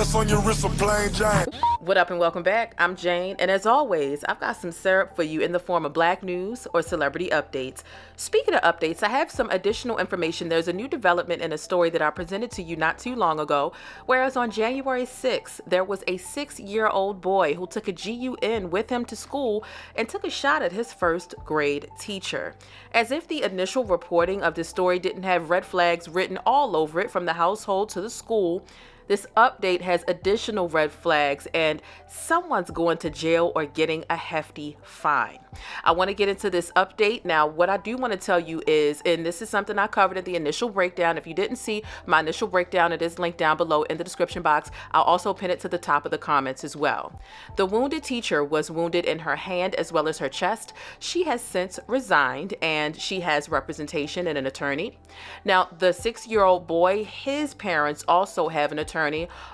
what's on your wrist, a plain Jane. What up and welcome back. I'm Jane, and as always, I've got some syrup for you in the form of black news or celebrity updates. Speaking of updates, I have some additional information. There's a new development in a story that I presented to you not too long ago, whereas on January 6th, there was a 6-year-old boy who took a GUN with him to school and took a shot at his first grade teacher. As if the initial reporting of this story didn't have red flags written all over it from the household to the school, this update has additional red flags and someone's going to jail or getting a hefty fine. I want to get into this update. Now, what I do want to tell you is, and this is something I covered in the initial breakdown. If you didn't see my initial breakdown, it is linked down below in the description box. I'll also pin it to the top of the comments as well. The wounded teacher was wounded in her hand as well as her chest. She has since resigned and she has representation and an attorney. Now, the 6-year-old boy, his parents also have an attorney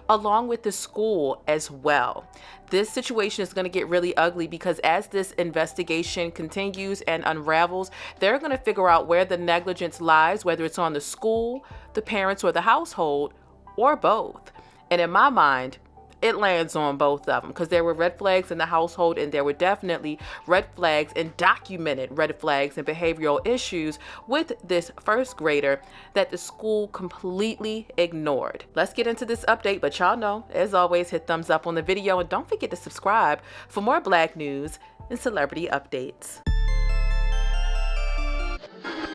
along with the school as well. This situation is going to get really ugly because as this investigation continues and unravels, they're going to figure out where the negligence lies, whether it's on the school, the parents, or the household, or both. And in my mind, it lands on both of them because there were red flags in the household and there were definitely red flags and documented red flags and behavioral issues with this first grader that the school completely ignored. Let's get into this update, but y'all know, as always, hit thumbs up on the video and don't forget to subscribe for more black news and celebrity updates.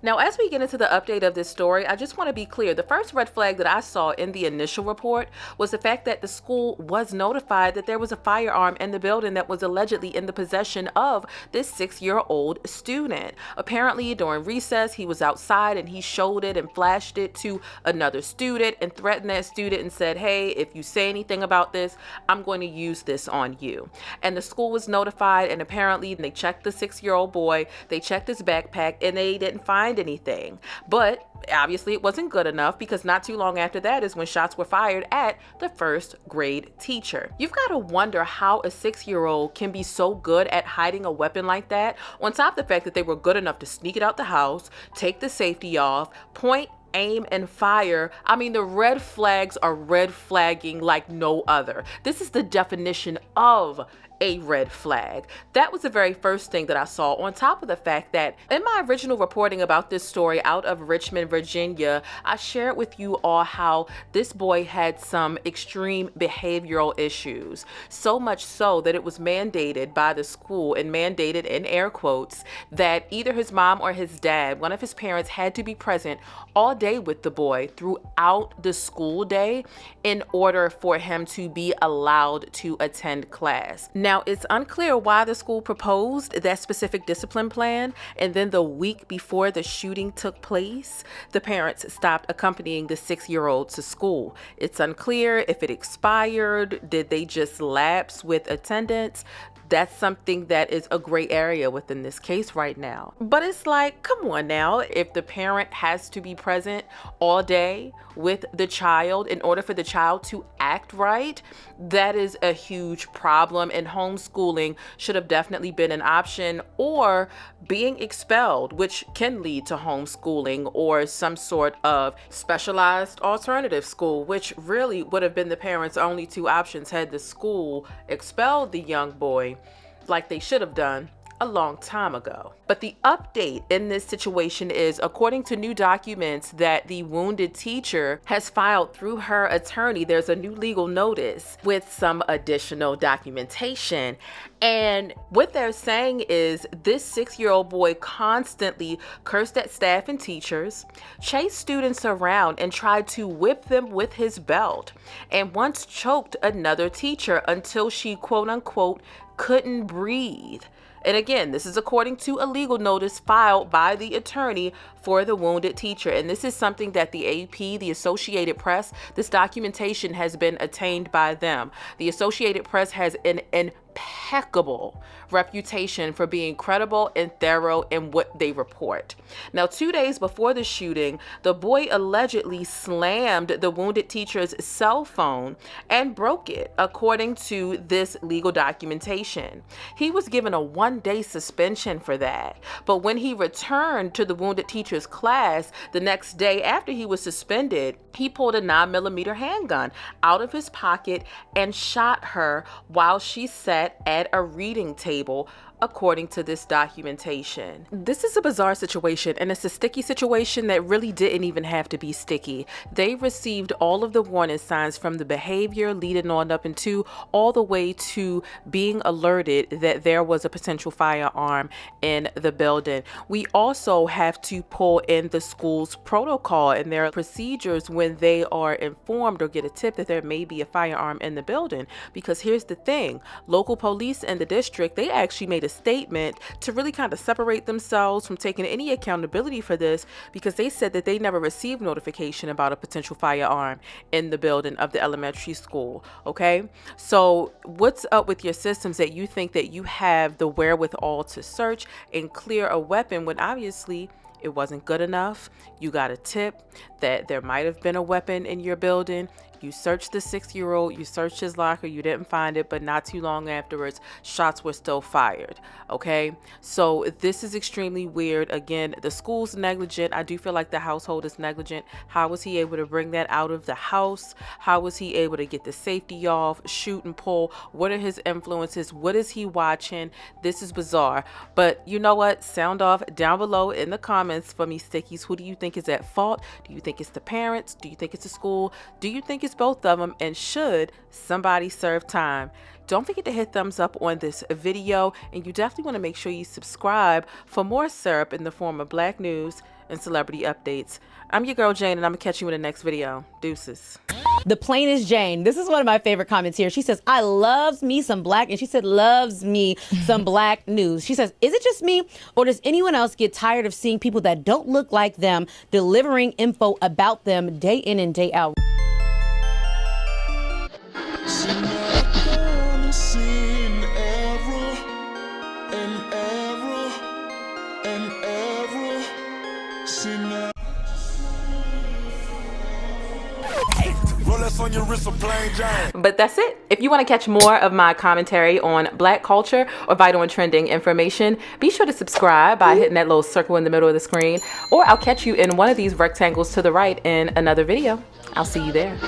Now, as we get into the update of this story, I just want to be clear. The first red flag that I saw in the initial report was the fact that the school was notified that there was a firearm in the building that was allegedly in the possession of this 6-year-old student. Apparently, during recess, he was outside and he showed it and flashed it to another student and threatened that student and said, hey, if you say anything about this, I'm going to use this on you. And the school was notified, and apparently they checked the 6-year-old boy, they checked his backpack, and they didn't find anything. But obviously it wasn't good enough because not too long after that is when shots were fired at the first grade teacher. You've got to wonder how a 6-year-old can be so good at hiding a weapon like that, on top of the fact that they were good enough to sneak it out the house, take the safety off, point, aim, and fire. I mean, the red flags are red flagging like no other. This is the definition of a red flag. That was the very first thing that I saw, on top of the fact that in my original reporting about this story out of Richmond, Virginia, I shared with you all how this boy had some extreme behavioral issues, so much so that it was mandated by the school, and mandated in air quotes, that either his mom or his dad, one of his parents, had to be present all day with the boy throughout the school day in order for him to be allowed to attend class. Now, it's unclear why the school proposed that specific discipline plan, and then the week before the shooting took place, the parents stopped accompanying the 6-year-old to school. It's unclear if it expired. Did they just lapse with attendance? That's something that is a gray area within this case right now. But it's like, come on now, if the parent has to be present all day with the child in order for the child to act right, that is a huge problem, and homeschooling should have definitely been an option, or being expelled, which can lead to homeschooling, or some sort of specialized alternative school, which really would have been the parents' only two options had the school expelled the young boy like they should have done a long time ago. But the update in this situation is, according to new documents that the wounded teacher has filed through her attorney, there's a new legal notice with some additional documentation. And what they're saying is this 6-year-old boy constantly cursed at staff and teachers, chased students around and tried to whip them with his belt, and once choked another teacher until she, quote unquote, couldn't breathe. And again, this is according to a legal notice filed by the attorney for the wounded teacher. And this is something that the AP, the Associated Press, this documentation has been attained by them. The Associated Press has an impeccable reputation for being credible and thorough in what they report. Now, 2 days before the shooting, the boy allegedly slammed the wounded teacher's cell phone and broke it, according to this legal documentation. He was given a 1-day suspension for that, but when he returned to the wounded teacher's teacher's class the next day after he was suspended, he pulled a 9mm handgun out of his pocket and shot her while she sat at a reading table, according to this documentation. This is a bizarre situation, and it's a sticky situation that really didn't even have to be sticky. They received all of the warning signs from the behavior leading on up into all the way to being alerted that there was a potential firearm in the building. We also have to pull in the school's protocol and their procedures when they are informed or get a tip that there may be a firearm in the building. Because here's the thing, local police in the district, they actually made a statement to really kind of separate themselves from taking any accountability for this, because they said that they never received notification about a potential firearm in the building of the elementary school. Okay, so what's up with your systems that you think that you have the wherewithal to search and clear a weapon when obviously it wasn't good enough? You got a tip that there might have been a weapon in your building. You searched the 6-year-old, you searched his locker, you didn't find it, but not too long afterwards, shots were still fired. Okay, so this is extremely weird. Again, the school's negligent. I do feel like the household is negligent. How was he able to bring that out of the house? How was he able to get the safety off, shoot and pull? What are his influences? What is he watching? This is bizarre. But you know what? Sound off down below in the comments for me, stickies. Who do you think is at fault? Do you think it's the parents? Do you think it's the school? Do you think it's both of them? And should somebody serve time? Don't forget to hit thumbs up on this video, and you definitely want to make sure you subscribe for more syrup in the form of Black news and celebrity updates. I'm your girl Jane, and I'm gonna catch you in the next video. Deuces. The plainest Jane. This is one of my favorite comments here. She says, I loves me some black, and she said loves me some black news. She says, is it just me, or does anyone else get tired of seeing people that don't look like them delivering info about them day in and day out? But that's it. If you want to catch more of my commentary on Black culture or vital and trending information, be sure to subscribe by hitting that little circle in the middle of the screen, or I'll catch you in one of these rectangles to the right in another video. I'll see you there.